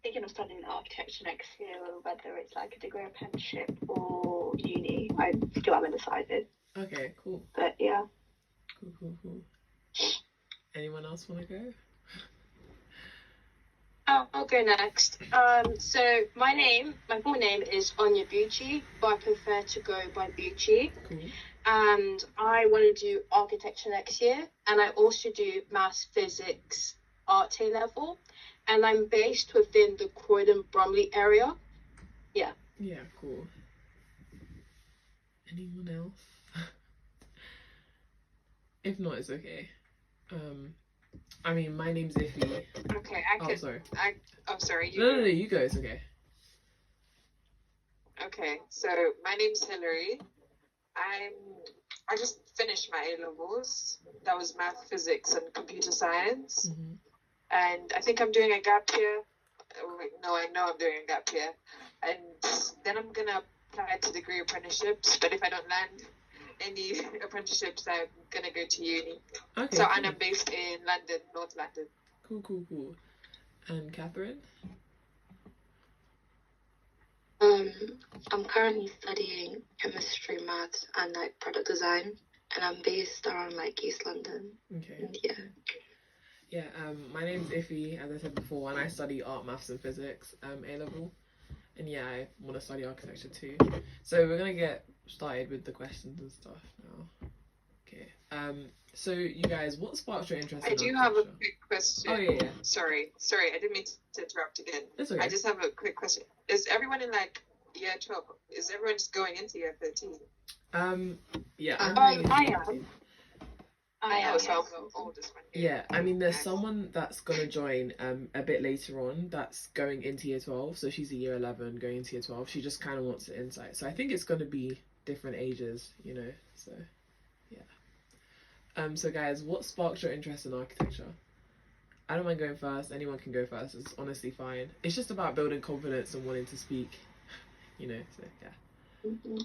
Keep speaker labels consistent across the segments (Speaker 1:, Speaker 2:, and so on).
Speaker 1: thinking of studying architecture next year, whether it's like a degree apprenticeship or uni. I still haven't decided.
Speaker 2: Okay, cool.
Speaker 1: But yeah.
Speaker 2: Cool. Anyone else want to go?
Speaker 3: I'll go next. So my full name is Anya Bucci, but I prefer to go by Bucci.
Speaker 2: Cool.
Speaker 3: And I want to do architecture next year, and I also do maths, physics, art A level, and I'm based within the Croydon Bromley area. Yeah.
Speaker 2: Yeah, cool. Anyone else? If not, it's okay. I mean, my name's Iffy.
Speaker 4: Okay,
Speaker 2: Sorry.
Speaker 4: I'm sorry.
Speaker 2: No, you go. It's okay.
Speaker 4: Okay, so my name's Hillary. I just finished my A-levels. That was math, physics, and computer science.
Speaker 2: Mm-hmm.
Speaker 4: And I think I'm doing a gap year. No, I know I'm doing a gap year. And then I'm going to apply to degree apprenticeships. But if I don't land any apprenticeships, I'm going to go to uni.
Speaker 2: Okay.
Speaker 4: So,
Speaker 2: cool.
Speaker 4: and I'm based in London, North London.
Speaker 2: Cool. And Catherine?
Speaker 5: I'm currently studying chemistry, maths, and like product design, and I'm based around like East London.
Speaker 2: Okay.
Speaker 5: And, yeah.
Speaker 2: Yeah, my name's Iffy, as I said before, and I study art, maths, and physics, A-level. And yeah, I want to study architecture too. So we're going to get started with the questions and stuff now. Okay. So you guys, what sparked your interest in
Speaker 4: I do
Speaker 2: architecture?
Speaker 4: have a quick question.
Speaker 2: Oh, yeah.
Speaker 4: Sorry, I didn't mean to interrupt again.
Speaker 2: It's okay.
Speaker 4: I just have a quick question. Is everyone in like year 12? Is everyone just going into year 13?
Speaker 2: Yeah.
Speaker 1: I am.
Speaker 4: I am. So I'm the oldest one here.
Speaker 2: Yeah, I mean, there's someone that's going to join a bit later on that's going into year 12. So she's a year 11 going into year 12. She just kind of wants the insight. So I think it's going to be different ages, you know. So, yeah. So guys, what sparked your interest in architecture? I don't mind going first. Anyone can go first. It's honestly fine. It's just about building confidence and wanting to speak, you know. So, yeah.
Speaker 1: Mm-hmm.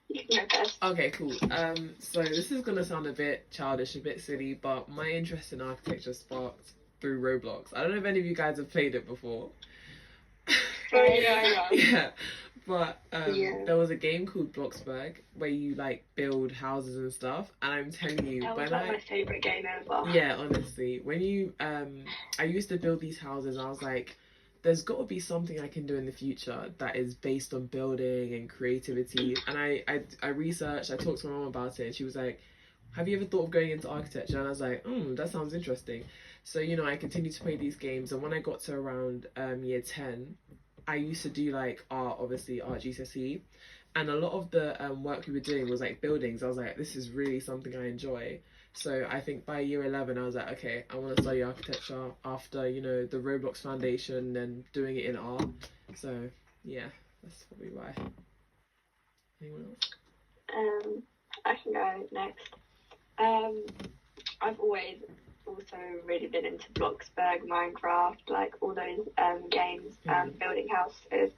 Speaker 1: You can go first.
Speaker 2: Okay, cool. So this is gonna sound a bit childish, a bit silly, but my interest in architecture sparked through Roblox. I don't know if any of you guys have played it before.
Speaker 1: Yeah.
Speaker 2: Yeah, but there was a game called Bloxburg where you like build houses and stuff, and I'm telling you,
Speaker 1: That was
Speaker 2: when
Speaker 1: like my favourite game ever.
Speaker 2: yeah, honestly, when you I used to build these houses, I was like, there's got to be something I can do in the future that is based on building and creativity. And I researched, I talked to my mom about it, and she was like, have you ever thought of going into architecture? And I was like, that sounds interesting. So, you know, I continued to play these games, and when I got to around year 10, I used to do like art, obviously art GCSE, and a lot of the work we were doing was like buildings. I was like, this is really something I enjoy. So I think by year 11, I was like, okay, I want to study architecture after, you know, the Roblox Foundation and doing it in art. So yeah, that's probably why. Anyone else?
Speaker 1: I can go next. I've always also really been into Bloxburg, Minecraft, like all those games, building houses.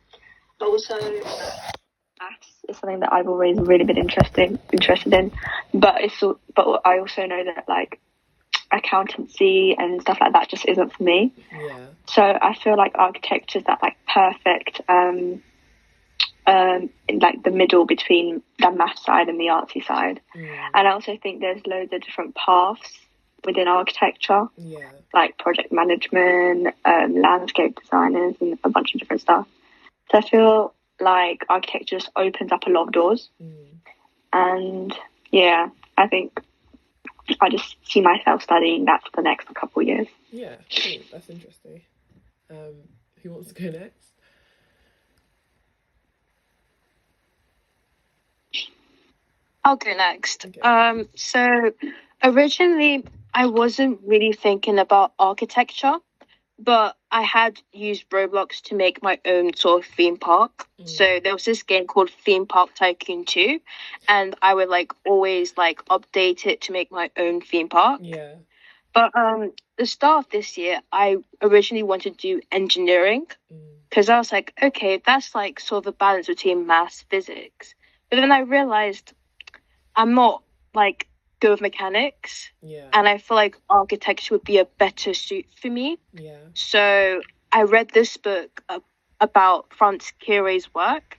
Speaker 1: But also maths is something that I've always really been interested in. But I also know that like accountancy and stuff like that just isn't for me.
Speaker 2: Yeah.
Speaker 1: So I feel like architecture is that like perfect in like the middle between the math side and the artsy side. And I also think there's loads of different paths within architecture, like project management, landscape designers, and a bunch of different stuff. So I feel like architecture just opens up a lot of doors. And yeah, I think I just see myself studying that for the next couple of years.
Speaker 2: Yeah, cool. That's interesting. Who wants to go next?
Speaker 3: I'll go next.
Speaker 2: Okay.
Speaker 3: So originally I wasn't really thinking about architecture, but I had used Roblox to make my own sort of theme park. So there was this game called Theme Park Tycoon 2, and I would like always like update it to make my own theme park.
Speaker 2: Yeah.
Speaker 3: But the start of this year, I originally wanted to do engineering because I was like, okay, that's like sort of a balance between maths, physics. But then I realized I'm not like good with mechanics, and I feel like architecture would be a better suit for me.
Speaker 2: Yeah.
Speaker 3: So I I read this book about Francis Curé's work,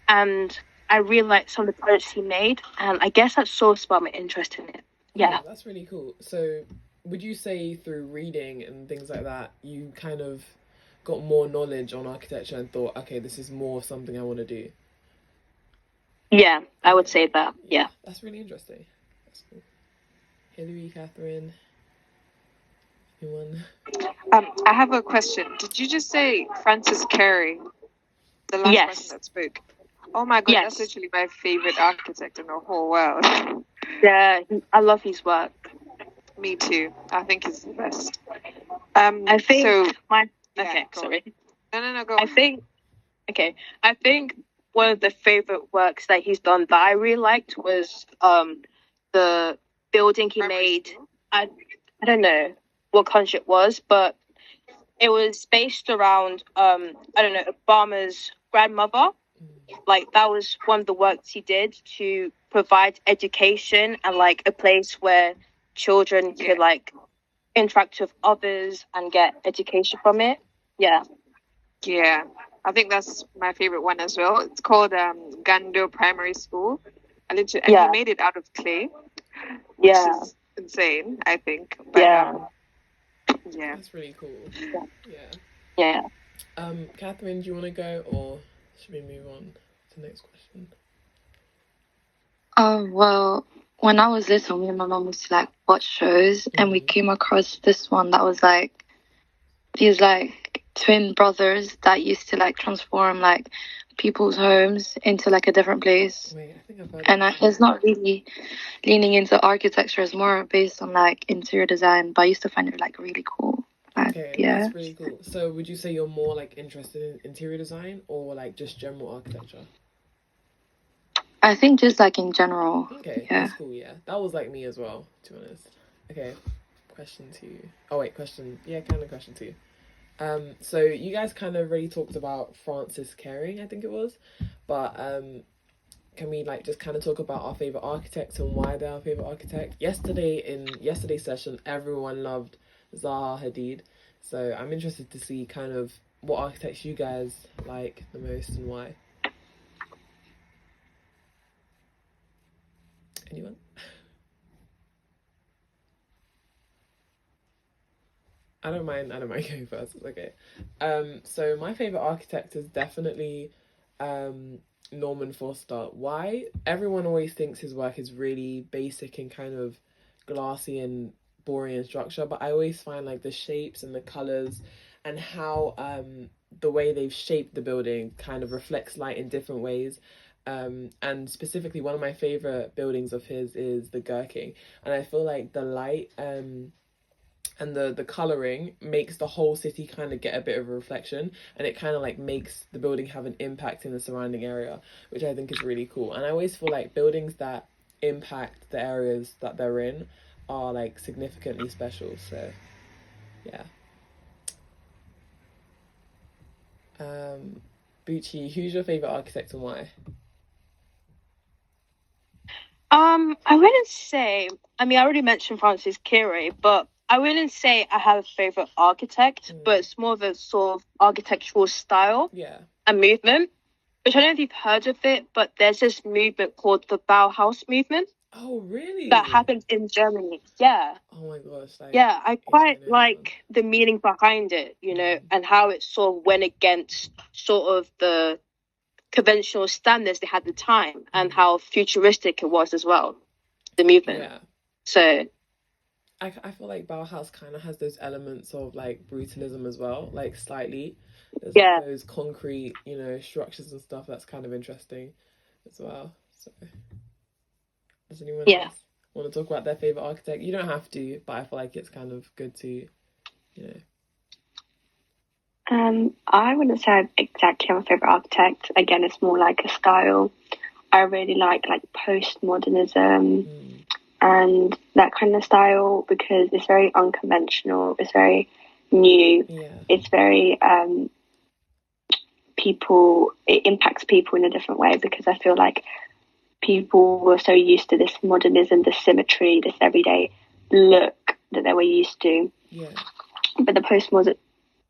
Speaker 3: and I really liked some of the projects he made, and I guess that sort of sparked my interest in it. Yeah,
Speaker 2: that's really cool. So would you say through reading and things like that, you kind of got more knowledge on architecture and thought, okay, this is more something I want to do?
Speaker 3: Yeah, I would say that. Yeah.
Speaker 2: That's really interesting. That's cool. Hilary, Catherine, anyone?
Speaker 4: I have a question. Did you just say Francis Carey, the last person that spoke? Oh my god, that's literally my favorite architect in the whole world.
Speaker 3: Yeah, I love his work.
Speaker 4: Me too. I think he's the best.
Speaker 3: I think
Speaker 4: so.
Speaker 3: Okay, sorry.
Speaker 4: No, go.
Speaker 3: I think one of the favorite works that he's done that I really liked was the building he made. I don't know what country it was, but it was based around Obama's grandmother. Like, that was one of the works he did to provide education and like a place where children could like interact with others and get education from it. Yeah,
Speaker 4: I think that's my favorite one as well. It's called Gando Primary School. And he made it out of clay, which is insane, I think. But,
Speaker 2: that's really cool.
Speaker 3: Yeah.
Speaker 2: Catherine, do you want to go, or should we move on to the next question?
Speaker 5: Well, when I was little, me and my mum used to like watch shows, and we came across this one that was like these like twin brothers that used to like transform like people's homes into like a different place.
Speaker 2: Wait, I think I've heard
Speaker 5: and it's not really leaning into architecture; it's more based on like interior design. But I used to find it like really cool.
Speaker 2: Okay, that's really cool. So would you say you're more like interested in interior design or like just general architecture?
Speaker 5: I think just like in general.
Speaker 2: Okay, that's cool. Yeah, that was like me as well, to be honest. Okay, question 2. Oh wait, question 2. So you guys kind of already talked about Francis Carey, I think it was, but can we like just kind of talk about our favorite architects and why they're our favorite architect? Yesterday's session, everyone loved Zaha Hadid, so I'm interested to see kind of what architects you guys like the most and why. Anyone? I don't mind going first. It's okay. So my favorite architect is definitely Norman Foster. Why? Everyone always thinks his work is really basic and kind of glassy and boring in structure, but I always find like the shapes and the colors and how the way they've shaped the building kind of reflects light in different ways. And specifically, one of my favorite buildings of his is the Gherkin, and I feel like the light and the coloring makes the whole city kind of get a bit of a reflection, and it kind of like makes the building have an impact in the surrounding area, which I think is really cool. And I always feel like buildings that impact the areas that they're in are like significantly special. So yeah. Bucci, who's your favorite architect and why?
Speaker 3: I wouldn't say, I already mentioned Francis Curie, but I wouldn't say I have a favorite architect, but it's more of a sort of architectural style and movement, which I don't know if you've heard of it, but there's this movement called the Bauhaus movement.
Speaker 2: Oh, really?
Speaker 3: That happened in Germany. Yeah.
Speaker 2: Oh my gosh.
Speaker 3: I quite like the meaning behind it, you know, and how it sort of went against sort of the conventional standards they had at the time, and how futuristic it was as well, the movement.
Speaker 2: Yeah.
Speaker 3: So
Speaker 2: I feel like Bauhaus kind of has those elements of like brutalism as well, like slightly. There's like those concrete, you know, structures and stuff that's kind of interesting as well. So does anyone else want to talk about their favorite architect? You don't have to, but I feel like it's kind of good to, you know.
Speaker 1: I wouldn't say I'm exactly my favourite architect. Again, it's more like a style. I really like postmodernism and that kind of style because it's very unconventional. It's very new. Yeah. It's very it impacts people in a different way because I feel like people were so used to this modernism, this symmetry, this everyday look that they were used to.
Speaker 2: Yeah.
Speaker 1: But the postmodernism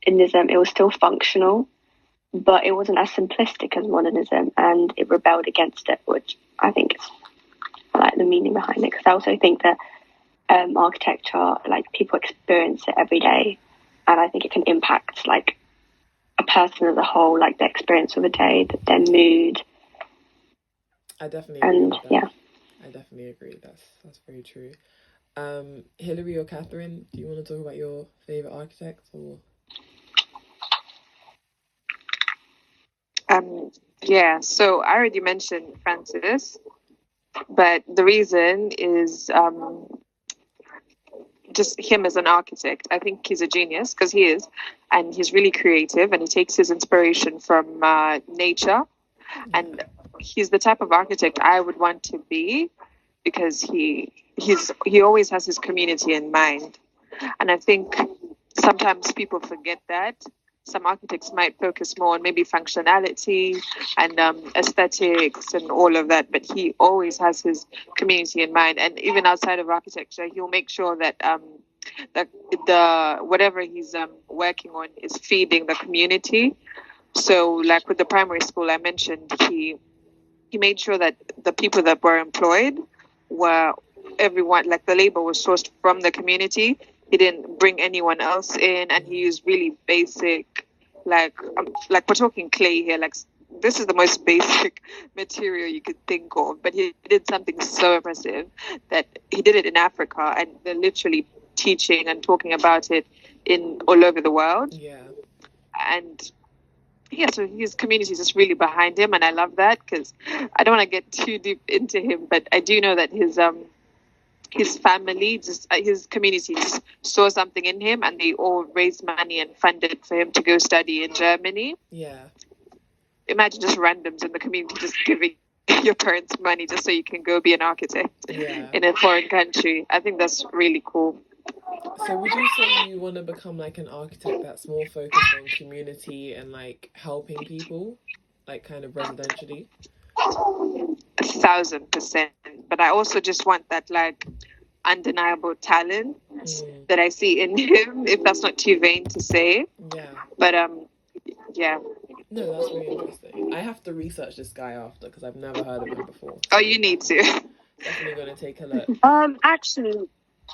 Speaker 1: modernism, it was still functional, but it wasn't as simplistic as modernism, and it rebelled against it, which I think is like the meaning behind it. Because I also think that architecture, like people experience it every day, and I think it can impact like a person as a whole, like their experience of the day, their mood.
Speaker 2: I definitely agree with that.
Speaker 1: Yeah,
Speaker 2: I definitely agree. That's very true. Hilary or Catherine, do you want to talk about your favorite architect or?
Speaker 4: Yeah, so I already mentioned Francis, but the reason is just him as an architect. I think he's a genius, because he is, and he's really creative, and he takes his inspiration from nature, and he's the type of architect I would want to be, because he always has his community in mind. And I think sometimes people forget that. Some architects might focus more on maybe functionality and aesthetics and all of that, but he always has his community in mind. And even outside of architecture, he'll make sure that the whatever he's working on is feeding the community. So, like with the primary school I mentioned, he made sure that the people that were employed were everyone, like the labor was sourced from the community. He didn't bring anyone else in, and he used really basic, like we're talking clay here. Like, this is the most basic material you could think of, but he did something so impressive that he did it in Africa, and they're literally teaching and talking about it in all over the world.
Speaker 2: Yeah.
Speaker 4: And yeah, so his community is just really behind him, and I love that, because I don't want to get too deep into him, but I do know that his family, his community just saw something in him, and they all raised money and funded for him to go study in Germany.
Speaker 2: Yeah.
Speaker 4: Imagine just randoms in the community just giving your parents money just so you can go be an architect in a foreign country. I think that's really cool.
Speaker 2: So would you say you want to become like an architect that's more focused on community and like helping people, like kind of residentially?
Speaker 4: 1,000%. But I also just want that like undeniable talent that I see in him, if that's not too vain to say.
Speaker 2: Yeah.
Speaker 4: But yeah.
Speaker 2: No, that's really interesting. I have to research this guy after, because I've never heard of him before. So
Speaker 4: oh, you need to.
Speaker 2: Definitely going to take a look.
Speaker 3: Actually,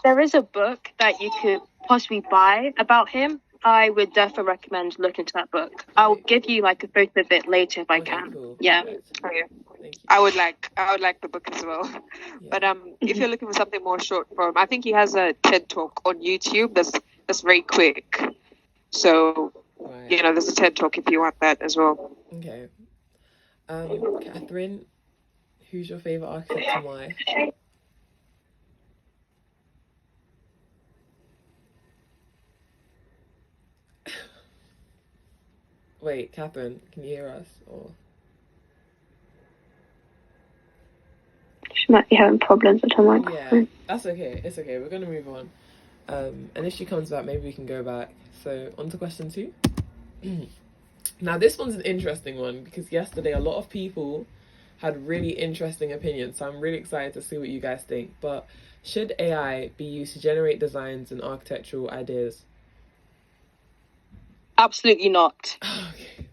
Speaker 3: there is a book that you could possibly buy about him. I would definitely recommend looking into that book. I'll give you like a photo of it later if I can.
Speaker 2: Cool.
Speaker 3: Yeah.
Speaker 4: Okay.
Speaker 2: Thank you.
Speaker 4: I would like the book as well. Yeah. But if you're looking for something more short form, I think he has a TED Talk on YouTube that's very quick. So there's a TED Talk if you want that as well.
Speaker 2: Okay. Catherine, who's your favorite architect and why? Wait, Catherine, can you hear us? Or
Speaker 1: she might be having problems with her microphone.
Speaker 2: Yeah, that's okay. It's okay. We're gonna move on. And if she comes back, maybe we can go back. So on to question 2. Now this one's an interesting one, because yesterday a lot of people had really interesting opinions. So I'm really excited to see what you guys think. But should AI be used to generate designs and architectural ideas?
Speaker 3: Absolutely not.
Speaker 2: Okay.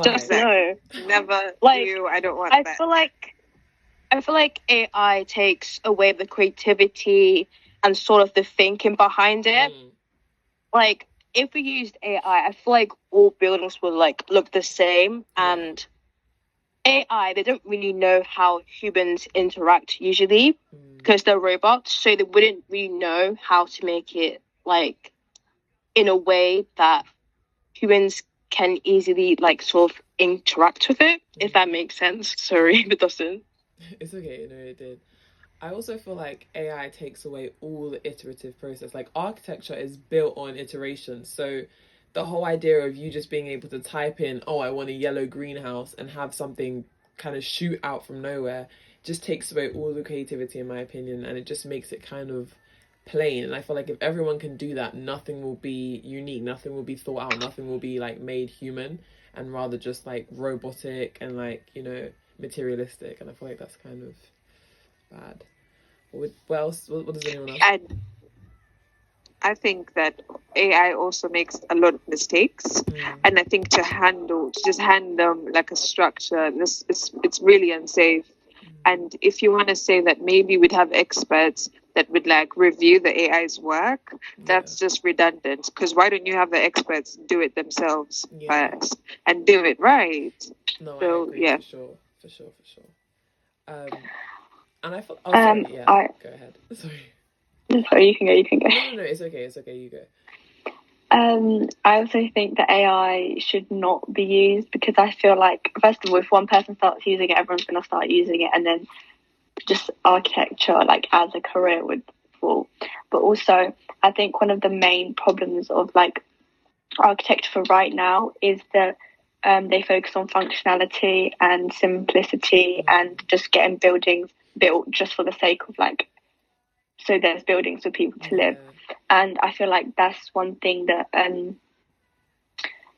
Speaker 3: Just no.
Speaker 4: Never.
Speaker 3: Like,
Speaker 4: I don't want that.
Speaker 3: I feel like AI takes away the creativity and sort of the thinking behind it. Like, if we used AI, I feel like all buildings would like look the same, and AI, they don't really know how humans interact usually, because they're robots, so they wouldn't really know how to make it like in a way that humans can easily like sort of interact with it, if that makes sense. Sorry if it doesn't.
Speaker 2: It's okay, no, it did. I also feel like AI takes away all the iterative process. Like, architecture is built on iteration. So the whole idea of you just being able to type in, oh, I want a yellow greenhouse, and have something kind of shoot out from nowhere, just takes away all the creativity, in my opinion. And it just makes it kind of plain. And I feel like if everyone can do that, nothing will be unique, nothing will be thought out, nothing will be like made human, and rather just like robotic and like, materialistic. And I feel like that's kind of bad. What else? What does anyone else?
Speaker 4: I think that AI also makes a lot of mistakes, and I think to just hand them like a structure, it's really unsafe. And if you want to say that maybe we'd have experts that would like review the AI's work, that's just redundant. Because why don't you have the experts do it themselves first and do it right?
Speaker 2: No,
Speaker 4: so,
Speaker 2: I agree,
Speaker 4: yeah.
Speaker 2: for sure. And I thought, go ahead. Sorry.
Speaker 1: Sorry, you can go.
Speaker 2: No, it's okay, you go.
Speaker 1: I also think that AI should not be used, because I feel like, first of all, if one person starts using it, everyone's going to start using it, and then just architecture, like, as a career would fall. But also, I think one of the main problems of, like, architecture for right now is that they focus on functionality and simplicity and just getting buildings built just for the sake of, like, so there's buildings for people to live. And I feel like that's one thing that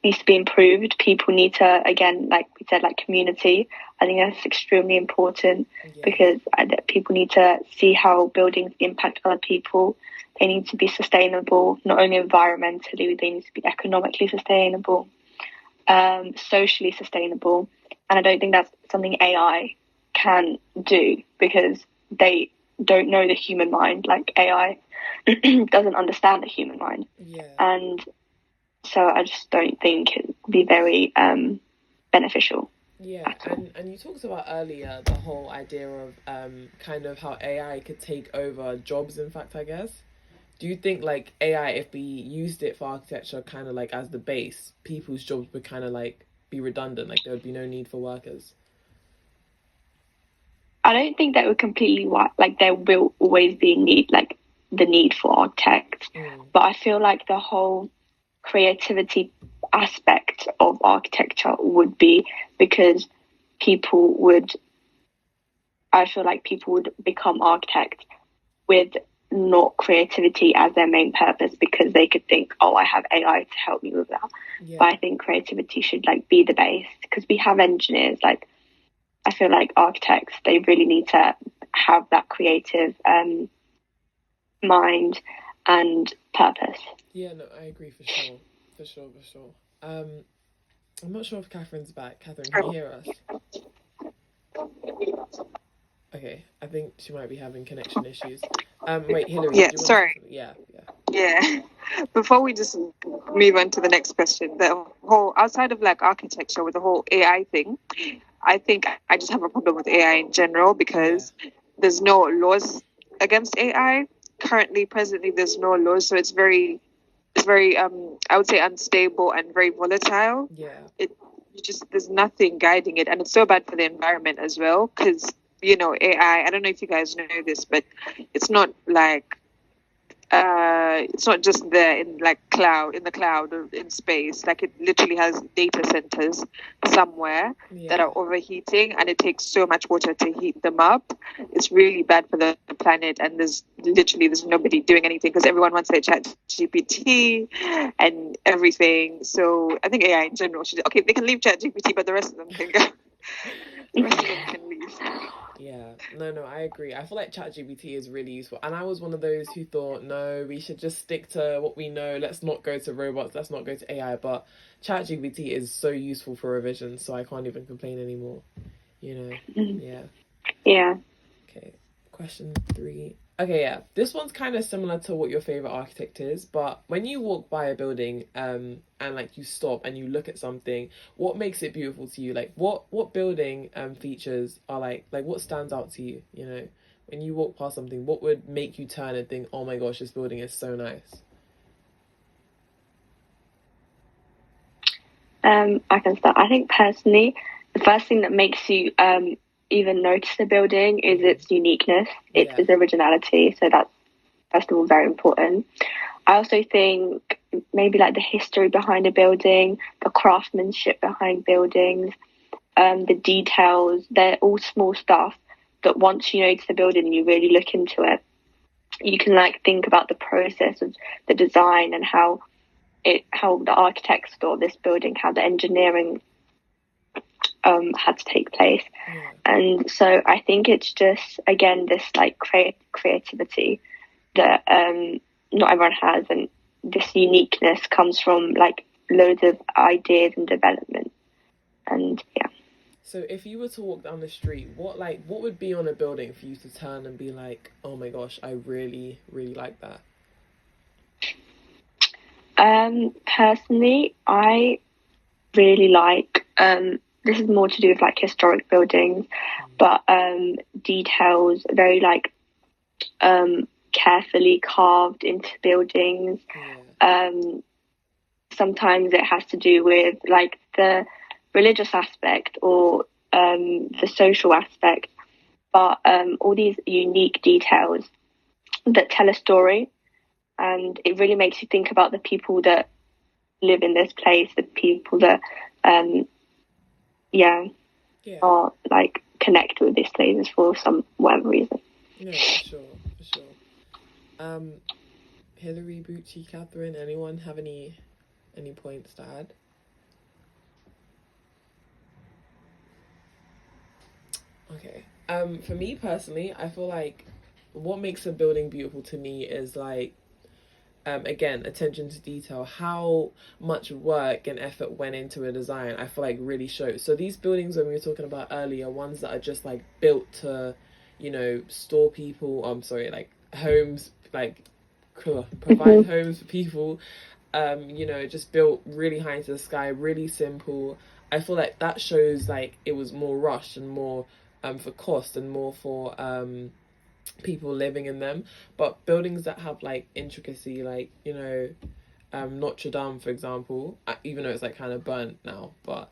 Speaker 1: needs to be improved. People need to, again, like we said, like community. I think that's extremely important, because people need to see how buildings impact other people. They need to be sustainable, not only environmentally, they need to be economically sustainable, socially sustainable. And I don't think that's something AI can do, because they don't know the human mind. Like, AI doesn't understand the human mind. And so I just don't think it would be very beneficial.
Speaker 2: And you talked about earlier the whole idea of kind of how AI could take over jobs, in fact, I guess. Do you think, like, AI, if we used it for architecture kind of like as the base, people's jobs would kind of like be redundant, like there would be no need for workers?
Speaker 1: I don't think that would completely like there will always be the need for architects, but I feel like the whole creativity aspect of architecture would be, because people would become architects with not creativity as their main purpose, because they could think, oh, I have AI to help me with that. But I think creativity should like be the base, because we have engineers. Like, I feel like architects, they really need to have that creative mind and purpose.
Speaker 2: Yeah, no, I agree for sure. I'm not sure if Catherine's back. Catherine, can you hear us? Okay, I think she might be having connection issues. Wait, Hillary.
Speaker 4: Yeah, sorry.
Speaker 2: Yeah.
Speaker 4: Before we just move on to the next question, the whole, outside of like architecture with the whole AI thing, I think I just have a problem with AI in general, because there's no laws against AI. Presently, there's no laws, so it's very I would say unstable and very volatile. There's nothing guiding it, and it's so bad for the environment as well, because AI, I don't know if you guys know this, but it's not like it's not just there in the cloud or in space. Like, it literally has data centers somewhere that are overheating, and it takes so much water to heat them up. It's really bad for the planet, and there's nobody doing anything, because everyone wants their chat GPT and everything. So I think AI in general they can leave chat GPT, but the rest of them can go. The rest of them can leave.
Speaker 2: Yeah, no, I agree. I feel like ChatGPT is really useful. And I was one of those who thought, no, we should just stick to what we know. Let's not go to robots. Let's not go to AI. But ChatGPT is so useful for revision, so I can't even complain anymore. Yeah. Okay, question 3. Okay, yeah. This one's kind of similar to what your favourite architect is, but when you walk by a building and like you stop and you look at something, what makes it beautiful to you? Like, what building features are like what stands out to you? When you walk past something, what would make you turn and think, oh my gosh, this building is so nice?
Speaker 1: I can start. I think personally, the first thing that makes you even notice the building is its uniqueness, its originality. So that's, first of all, very important. I also think maybe like the history behind a building, the craftsmanship behind buildings, the details. They're all small stuff that once you notice the building and you really look into it, you can like think about the process of the design and how the architects thought this building, how the engineering had to take place. And so I think it's just, again, this like creativity that not everyone has, and this uniqueness comes from like loads of ideas and development. And yeah.
Speaker 2: So if you were to walk down the street, what would be on a building for you to turn and be like, oh my gosh, I really, really like that?
Speaker 1: Personally, I really like, this is more to do with like historic buildings, but details very like carefully carved into buildings. Sometimes it has to do with like the religious aspect or the social aspect, but all these unique details that tell a story, and it really makes you think about the people that live in this place, the people that are like connected with these places for some whatever reason.
Speaker 2: Yeah, for sure. Hilary, Bucci, Catherine, anyone have any points to add? Okay. For me personally, I feel like what makes a building beautiful to me is like, again, attention to detail. How much work and effort went into a design, I feel like really shows. So these buildings, when we were talking about earlier, ones that are just like built to, store people, like homes, like provide homes for people, just built really high into the sky, really simple. I feel like that shows like it was more rushed and more for cost and more for people living in them. But buildings that have like intricacy, like Notre Dame, for example, even though it's like kind of burnt now, but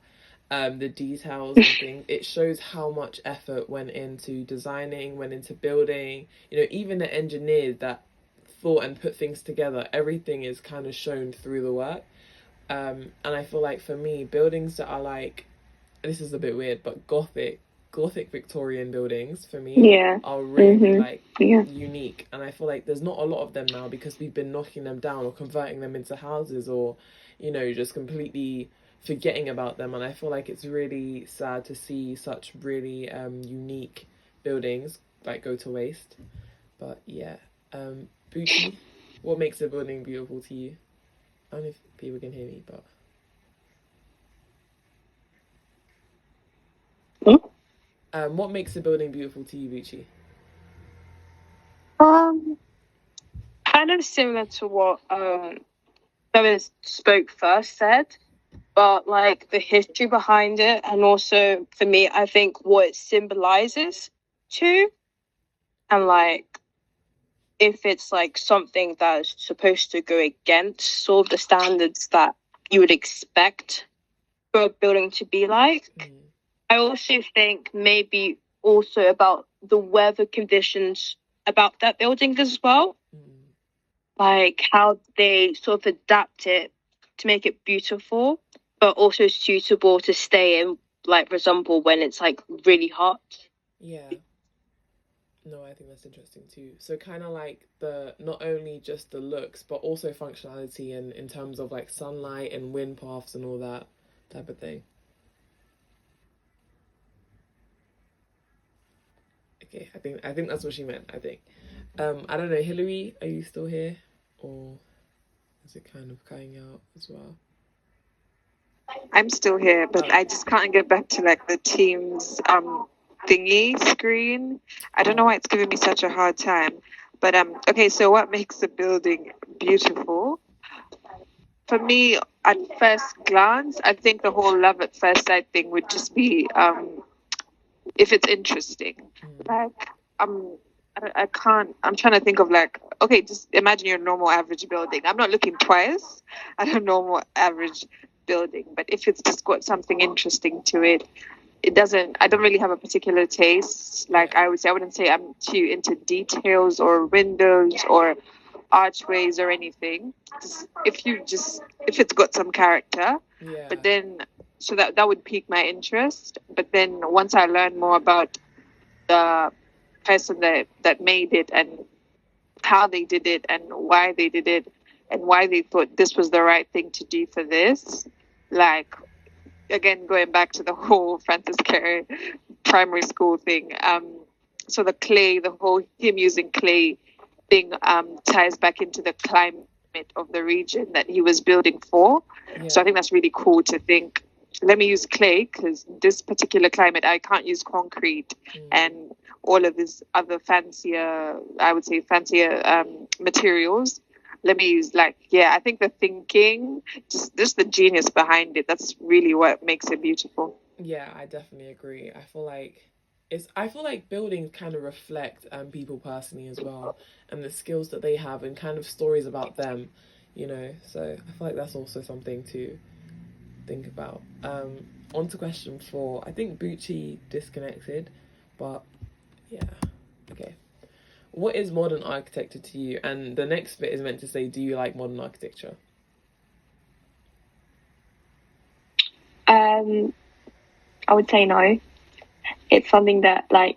Speaker 2: the details and things, it shows how much effort went into designing, went into building. Even the engineers that thought and put things together, everything is kind of shown through the work. And I feel like for me, buildings that are like, this is a bit weird, but Gothic Victorian buildings for me are really unique, and I feel like there's not a lot of them now because we've been knocking them down or converting them into houses, or just completely forgetting about them. And I feel like it's really sad to see such really unique buildings like go to waste. But yeah, Bucci, what makes a building beautiful to you? I don't know if people can hear me, but what makes a building beautiful to you, Bucci?
Speaker 3: Kind of similar to what whoever spoke first said, but like the history behind it, and also for me, I think what it symbolizes too, and like if it's like something that's supposed to go against sort of the standards that you would expect for a building to be like. I also think maybe also about the weather conditions about that building as well. Like how they sort of adapt it to make it beautiful, but also suitable to stay in, like, for example, when it's like really hot.
Speaker 2: Yeah. No, I think that's interesting too. So kind of like not only just the looks, but also functionality and in terms of like sunlight and wind paths and all that type of thing. Okay, I think that's what she meant, I think. I don't know, Hilary, are you still here? Or is it kind of cutting out as well?
Speaker 4: I'm still here, but I just can't get back to like the Teams thingy screen. I don't know why it's giving me such a hard time. But okay, so what makes a building beautiful? For me, at first glance, I think the whole love at first sight thing would just be if it's interesting. Like I can't, I'm trying to think of like, okay, just imagine your normal average building. I'm not looking twice at a normal average building, but if it's just got something interesting to it, I don't really have a particular taste. Like I wouldn't say I'm too into details or windows or archways or anything. If it's got some character, but then, so that would pique my interest. But then once I learn more about the person that made it and how they did it and why they did it and why they thought this was the right thing to do for this, like again going back to the whole Francis Carey primary school thing, so the clay, the whole him using clay thing ties back into the climate of the region that he was building for.
Speaker 2: Yeah.
Speaker 4: So I think that's really cool to think, let me use clay because this particular climate, I can't use concrete and all of these other fancier materials. Let me use I think the thinking, just the genius behind it, that's really what makes it beautiful.
Speaker 2: Yeah, I definitely agree. I feel like buildings kind of reflect people personally as well, and the skills that they have and kind of stories about them, so I feel like that's also something to think about. On to question 4. I think Bucci disconnected, but yeah, okay. What is modern architecture to you? And the next bit is meant to say, do you like modern architecture?
Speaker 1: I would say no. It's something that, I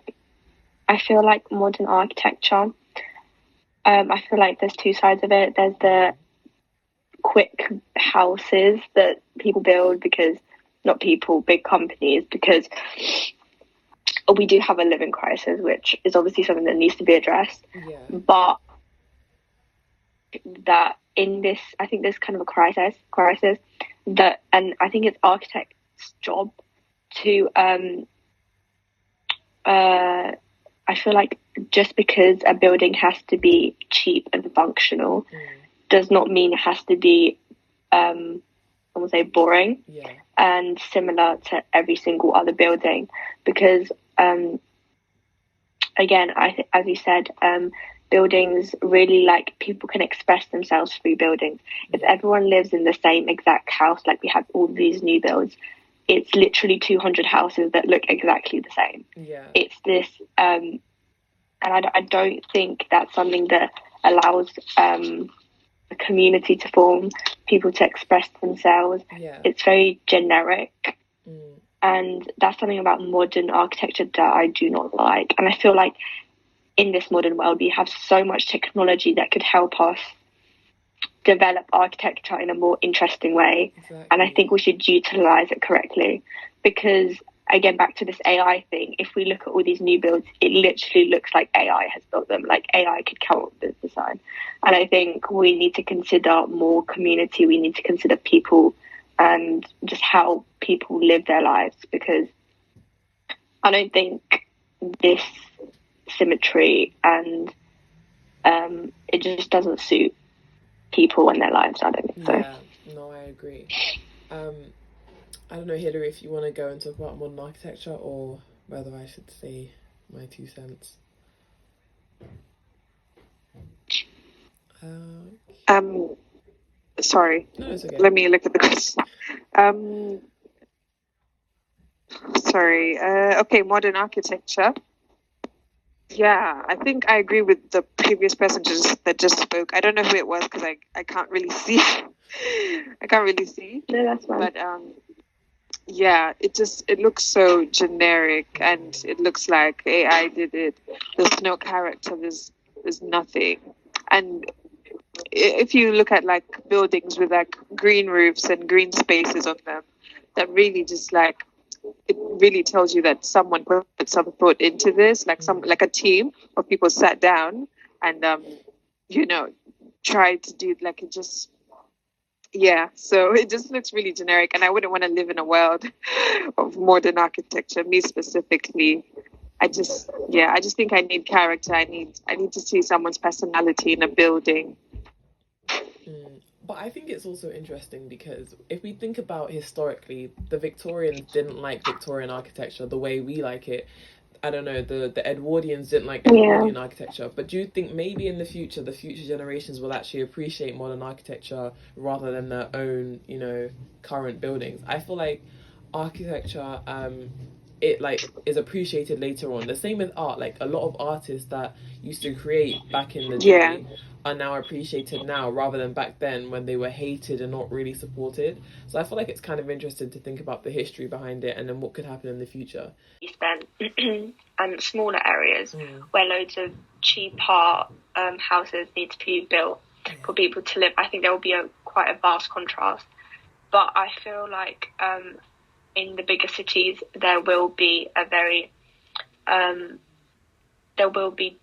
Speaker 1: feel like modern architecture, I feel like there's two sides of it. There's the quick houses that people build big companies, because we do have a living crisis, which is obviously something that needs to be addressed.
Speaker 2: Yeah.
Speaker 1: But that I think there's kind of a crisis that, and I think it's architects' job to, I feel like just because a building has to be cheap and functional does not mean it has to be, I would say, boring and similar to every single other building, because again, as you said, buildings really, people can express themselves through buildings. If everyone lives in the same exact house, like we have all these new builds, it's literally 200 houses that look exactly the same.
Speaker 2: Yeah.
Speaker 1: It's this, and I don't think that's something that allows a community to form, people to express themselves.
Speaker 2: Yeah.
Speaker 1: It's very generic. And that's something about modern architecture that I do not like. And I feel like in this modern world, we have so much technology that could help us develop architecture in a more interesting way.
Speaker 2: Exactly.
Speaker 1: And I think we should utilize it correctly, because again, back to this AI thing, if we look at all these new builds, it literally looks like AI has built them. Like AI could come up with this design. And I think we need to consider more community. We need to consider people and just how people live their lives, because I don't think this symmetry and it just doesn't suit people and their lives. I don't think so.
Speaker 2: Yeah, no, I agree. I don't know, Hilary, if you want to go and talk about modern architecture, or whether I should say my 2 cents.
Speaker 4: Sorry.
Speaker 2: No, it's okay.
Speaker 4: Let me look at the question. Sorry. Okay, modern architecture. Yeah, I think I agree with the previous person that just spoke. I don't know who it was because I can't really see. I can't really see.
Speaker 1: No, that's fine.
Speaker 4: But yeah, it looks so generic, and it looks like AI did it. There's no character. There's nothing. And if you look at buildings with green roofs and green spaces on them, that really just it really tells you that someone put some thought into this, like a team of people sat down and tried to do it just. Yeah, so it just looks really generic, and I wouldn't want to live in a world of modern architecture. Me specifically, I just think I need character. I need to see someone's personality in a building.
Speaker 2: But I think it's also interesting because if we think about historically, the Victorians didn't like Victorian architecture the way we like it. I don't know, the Edwardians didn't like Edwardian architecture. But do you think maybe in the future generations will actually appreciate modern architecture rather than their own, current buildings? I feel like architecture, it is appreciated later on. The same with art. A lot of artists that used to create back in the day are now appreciated now rather than back then when they were hated and not really supported. So I feel like it's kind of interesting to think about the history behind it and then what could happen in the future.
Speaker 1: You spent smaller areas where loads of cheaper houses need to be built for people to live. I think there will be quite a vast contrast. But I feel like in the bigger cities there will be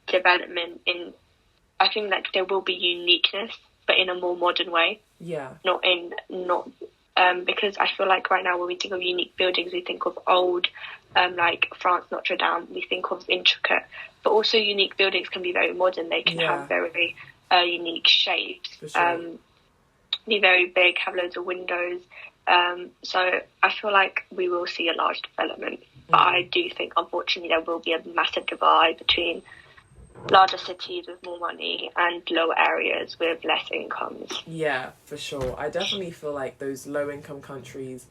Speaker 1: development in I think that there will be uniqueness, but in a more modern way.
Speaker 2: Yeah.
Speaker 1: Because I feel like right now when we think of unique buildings, we think of old, like France, Notre Dame. We think of intricate, but also unique buildings can be very modern. They can have very unique shapes.
Speaker 2: For sure.
Speaker 1: Be very big, have loads of windows. So I feel like we will see a large development. But I do think, unfortunately, there will be a massive divide between larger cities with more money and lower areas with less incomes.
Speaker 2: Yeah, for sure. I definitely feel like those low-income countries,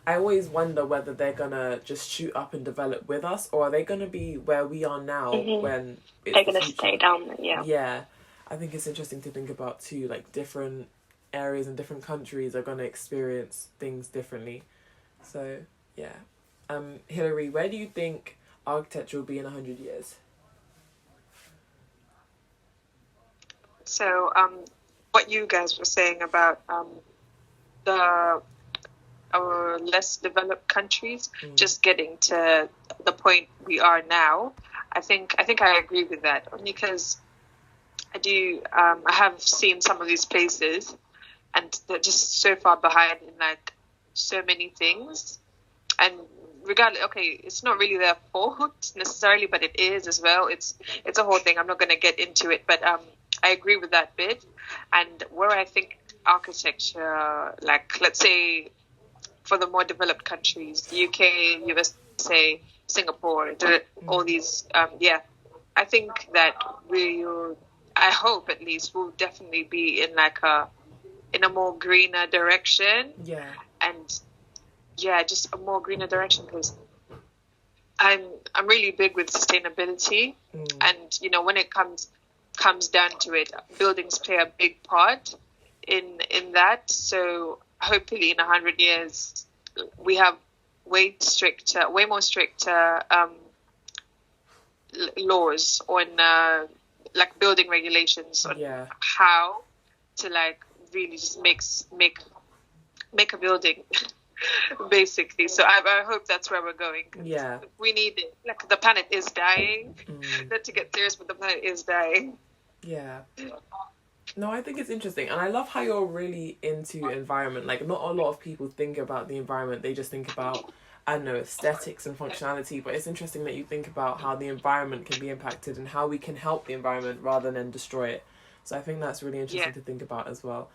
Speaker 2: I always wonder whether they're going to just shoot up and develop with us, or are they going to be where we are now when it's
Speaker 1: they're going to stay down there, yeah.
Speaker 2: Yeah. I think it's interesting to think about, too, like different areas and different countries are going to experience things differently. So, yeah. Hilary, where do you think architecture will be in 100 years?
Speaker 4: So, what you guys were saying about our less developed countries just getting to the point we are now, I think I agree with that, only because I have seen some of these places, and they're just so far behind in like so many things, and regardless, okay, it's not really their fault necessarily, but it is as well. It's a whole thing. I'm not going to get into it, but I agree with that bit. And where I think architecture, like let's say for the more developed countries, the UK, USA, Singapore, all these, I think that I hope at least we'll definitely be in like in a more greener direction.
Speaker 2: Yeah.
Speaker 4: And yeah, just a more greener direction, because I'm really big with sustainability, and you know, when it comes down to it, buildings play a big part in that. So hopefully in 100 years we have way more stricter laws on like building regulations on how to like really just make a building basically. So I hope that's where we're going.
Speaker 2: Yeah,
Speaker 4: we need it. Like the planet is dying. Not to get serious, but the planet is dying.
Speaker 2: Yeah. No, I think it's interesting, and I love how you're really into environment. Like, not a lot of people think about the environment; they just think about, I don't know, aesthetics and functionality. But it's interesting that you think about how the environment can be impacted and how we can help the environment rather than destroy it. So I think that's really interesting to think about as well.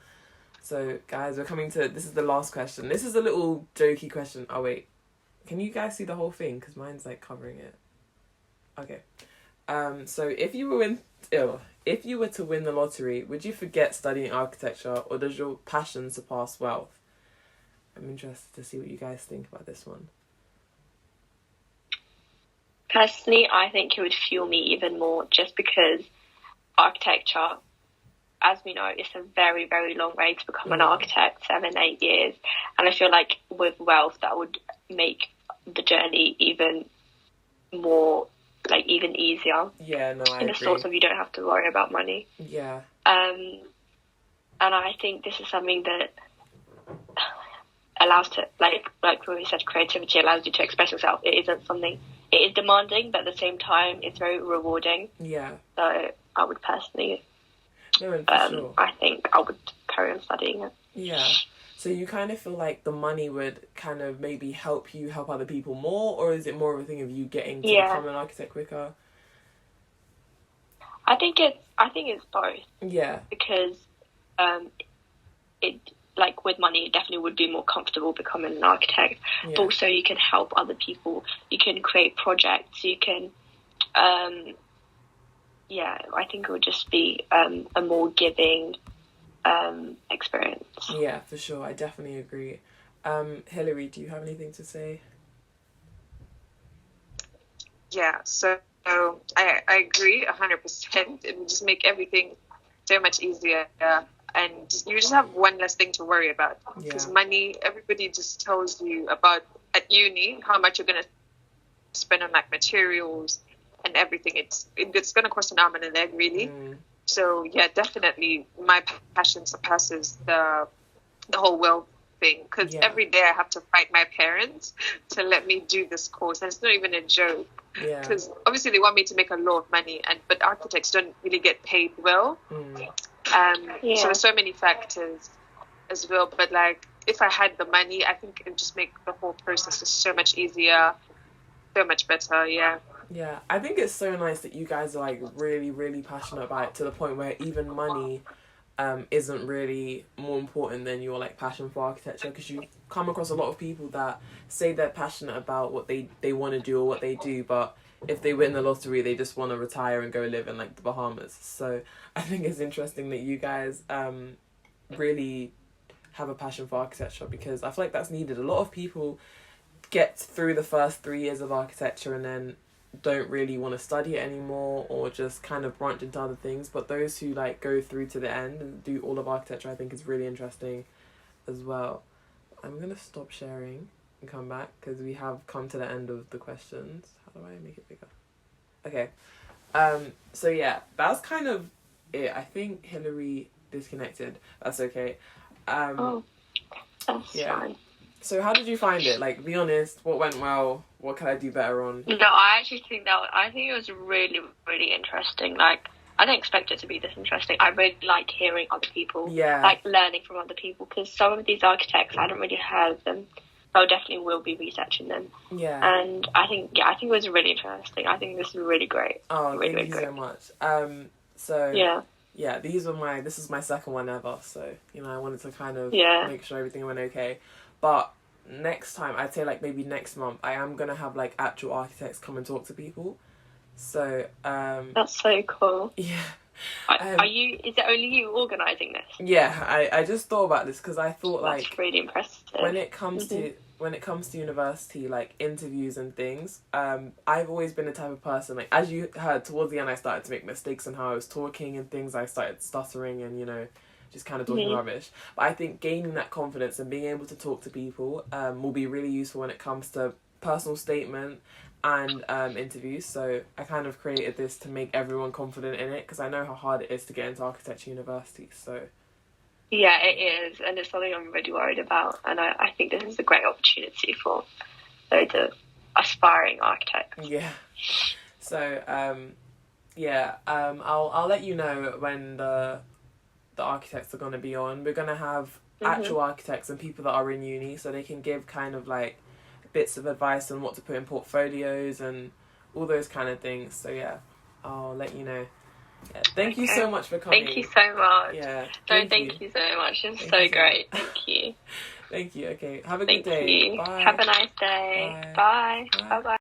Speaker 2: So, guys, we're coming to... This is the last question. This is a little jokey question. Oh, wait. Can you guys see the whole thing? Because mine's, like, covering it. Okay. So, if you were to win the lottery, would you forget studying architecture, or does your passion surpass wealth? I'm interested to see what you guys think about this one.
Speaker 1: Personally, I think it would fuel me even more, just because architecture, as we know, it's a very, very long way to become an architect, 7-8 years. And I feel like with wealth, that would make the journey even more, like, even easier.
Speaker 2: Yeah, no, I agree.
Speaker 1: In the sorts of, you don't have to worry about money.
Speaker 2: Yeah.
Speaker 1: And I think this is something that allows to, like when we said, creativity allows you to express yourself. It is demanding, but at the same time, it's very rewarding.
Speaker 2: Yeah.
Speaker 1: So I would personally...
Speaker 2: No, for sure.
Speaker 1: I think I would carry on studying it.
Speaker 2: Yeah. So you kind of feel like the money would kind of maybe help you help other people more, or is it more of a thing of you getting to become an architect quicker?
Speaker 1: I think it's both.
Speaker 2: Yeah.
Speaker 1: Because it, like with money, it definitely would be more comfortable becoming an architect. Yeah. But also you can help other people. You can create projects. You can I think it would just be a more giving experience.
Speaker 2: Yeah, for sure. I definitely agree. Hilary, do you have anything to say?
Speaker 4: Yeah, so I agree 100%. It would just make everything so much easier. And you just have one less thing to worry about. Because money, everybody just tells you about at uni how much you're going to spend on like materials and everything. It's going to cost an arm and a leg, really. So yeah, definitely my passion surpasses the whole wealth thing, because
Speaker 2: Yeah.
Speaker 4: every day I have to fight my parents to let me do this course, and it's not even a joke.
Speaker 2: Yeah.
Speaker 4: Because obviously they want me to make a lot of money, but architects don't really get paid well. So there's so many factors as well. But like, if I had the money, I think it would just make the whole process just so much easier, so much better. Yeah.
Speaker 2: Yeah, I think it's so nice that you guys are like really, really passionate about it, to the point where even money isn't really more important than your like passion for architecture, because you come across a lot of people that say they're passionate about what they want to do or what they do, but if they win the lottery they just want to retire and go live in like the Bahamas. So I think it's interesting that you guys really have a passion for architecture, because I feel like that's needed. A lot of people get through the first 3 years of architecture and then don't really want to study it anymore, or just kind of branch into other things. But those who like go through to the end and do all of architecture, I think is really interesting as well. I'm gonna stop sharing and come back, because we have come to the end of the questions. How do I make it bigger? Okay. So yeah, that's kind of it. I think Hillary disconnected. That's okay.
Speaker 1: That's fine.
Speaker 2: So how did you find it? Like, be honest, what went well? What can I do better on?
Speaker 1: No, I actually think it was really, really interesting. Like, I didn't expect it to be this interesting. I really like hearing other people, like learning from other people, because some of these architects, I hadn't really heard of them. So I definitely will be researching them. Yeah. And I think it was really interesting. I think this is really great.
Speaker 2: Oh,
Speaker 1: really,
Speaker 2: thank you
Speaker 1: really
Speaker 2: so much. This is my second one ever. So, I wanted to kind of make sure everything went okay. But next time, I'd say like maybe next month, I am going to have like actual architects come and talk to people. So,
Speaker 1: that's so cool.
Speaker 2: Yeah.
Speaker 1: Is it only you organising this?
Speaker 2: Yeah, I just thought about this, because I thought like
Speaker 1: that's really impressive.
Speaker 2: When it comes to university, like interviews and things, I've always been the type of person, like, as you heard towards the end, I started to make mistakes in how I was talking and things. I started stuttering and just kind of talking rubbish. But I think gaining that confidence and being able to talk to people will be really useful when it comes to personal statement and interviews. So I kind of created this to make everyone confident in it, because I know how hard it is to get into architecture university. So
Speaker 1: yeah, it is, and it's something I'm really worried about, and I think this is a great opportunity for loads of aspiring architects.
Speaker 2: Yeah. So I'll let you know when the architects are going to be on. We're going to have actual architects and people that are in uni, so they can give kind of like bits of advice on what to put in portfolios and all those kind of things. So yeah, I'll let you know. Yeah, thank you so much for coming.
Speaker 1: Thank you so much.
Speaker 2: Yeah.
Speaker 1: Thank you so much. It's so great. Thank you.
Speaker 2: Thank you. Okay. Have a good day.
Speaker 1: Thank you.
Speaker 2: Bye.
Speaker 1: Have a nice day. Bye. Bye. Bye.